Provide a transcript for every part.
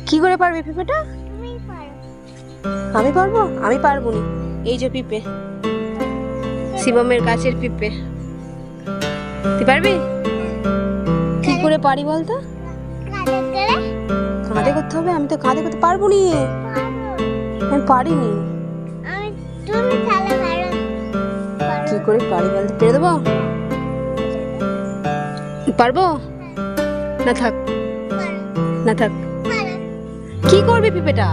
কি করে পারবে পিঁপেটা? আমি পারবো? আমি পারবো না। এই যে পিঁপে, শিবমের গাছের পিঁপে। তুই পারবি? কি করে পারি বলতো? কাঁধে করতে হবে? আমি তো কাঁধে করতে পারবো নি। আমি পারিনি। কি করে পারি বলতে? পেরে দেবো? পারবো না? থাক না থাক। কি করবে পিঁপেটা?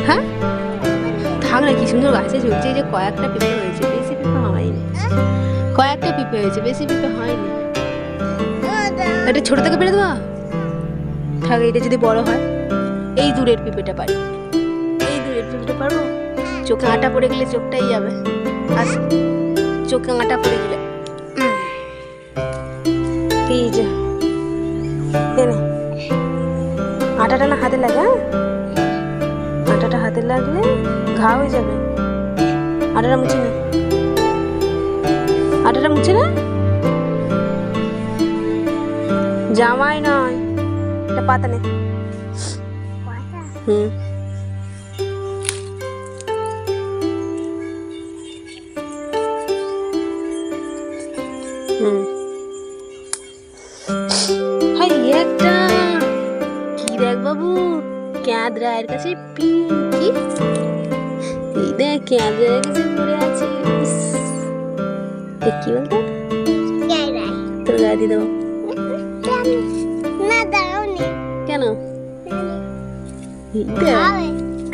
হ্যাঁ থাক না, কি সুন্দর গাছে ঝুলছে। এই যে কয়েকটা পিঁপে হয়েছে, বেশি পিঁপে হয়নি। কয়েকটা পিঁপে হয়েছে, বেশি পিঁপে হয়নি। এটা ছোট থেকে পেরে দেবো? থাক, এটা যদি বড় হয়। এই দূরের পিঁপেটা পারি, এই দূরের পিঁপেটা পারবো। চোখে আটা পড়ে গেলে চোখটাই যাবে। আস, চোখে আটা পড়ে গেলে এই যে আটাটা না হাতে লাগে। আটাটা হাতে লাগলে ঘা হয়ে যাবে। আটাটা মুছে না, আটাটা মুছে না। জামাই নয়, এটা পাতা নে। হুম, হুম। হাই একটা কি দেখ বাবু, ক্যাঁদরায়ের কাছে কি এই দেখ, ক্যাঁদরায়ের কাছে পড়ে আছে। কি বলতো? তোর গায়ে দিয়ে দেবো না, দাও নি। কেন? খাবে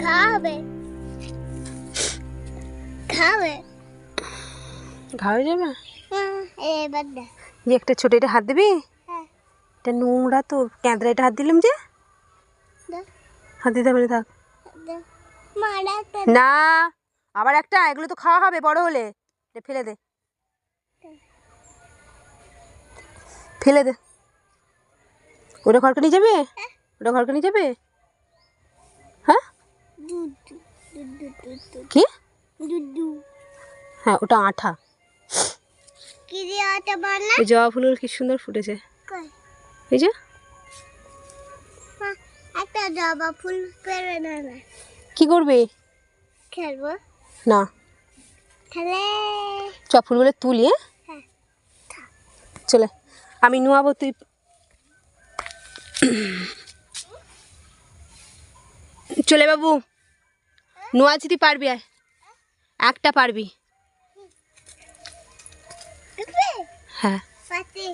খাবে খাবে। ঘা হয়ে যাবে। এবার দে। যে একটা ছোট, এটা হাত দিবি? হ্যাঁ, এটা নোংরা তো, ক্যাঁদরা এটা হাত দিলাম যে। দে, হাত দিতে হবে না, থাক। দে। মারা তো না, আবার একটা, এগুলো তো খাওয়া হবে বড় হলে। এটা ফেলে দে, ফেলে দে। ওটা ঘরকে নিয়ে যাবে? ওটা ঘরকে নিয়ে যাবে? হ্যাঁ দুধু দুধু দুধু কি? দুধু। হ্যাঁ, ওটা আঠা। কি দিয়ে আটা বানা? এই জবা ফুলগুলো কি সুন্দর ফুটেছে। কই? এই যে মা, একটা জবা ফুল পেরে না না। কি করবে? খেলবো। না, খেলে। চ ফুলগুলো তুলি। হ্যাঁ, চলে, আমি নোয়াবো, তুই চলে বাবু। নোয়াচ্ছি, তুই পারবি? আয়, একটা পারবি। দেখবে? হ্যাঁ, পাতি।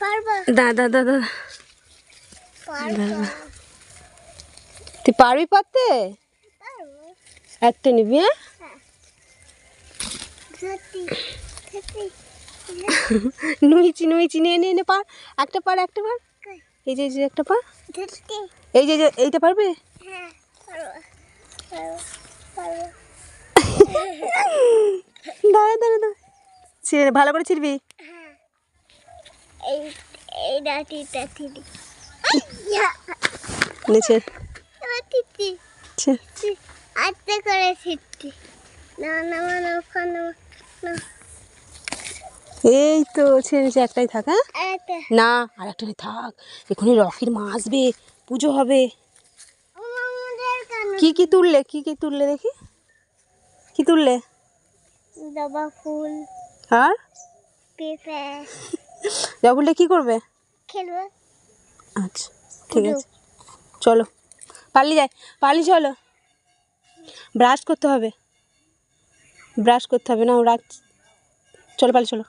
পারবো। দাদা দাদা, পারবো। তুই পারবি পারতে? পারবো। একটা নিবি? হ্যাঁ, সত্যি সত্যি। নুইছি নুইছি, নে নে নে, পার একটা, পার একটা, পার। কই? এই যে একটা পার। সত্যি। এই যে এইটা পারবে? হ্যাঁ, পারবো পারবো পারবো। দাঁড়া দাঁড়া দাঁড়া, ছিঁড়ে ভালো করে ছিড়বি। হ্যাঁ, এই এই ডাটিটা ঠিকই। নিচে এবার ঠিকই। আস্তে করে ঠিকই। না না না ওখানে না। এই তো ছেড়ে নিচে, একটাই থাক। হ্যাঁ, আরেকটা। না আর একটা থাক, এখনই রকির মা আসবে, পুজো হবে। আমাদের কেন? কি কি তুললে, কি কি তুললে দেখি, কি তুললে? জবা ফুল, আর পেঁপে। জবা ফুলটা কি করবে? খেলবো। আচ্ছা ঠিক আছে, চলো পারলি যাই, পারলি চলো। ব্রাশ করতে হবে, ব্রাশ করতে হবে না, রাখ। চলো পারলি চলো।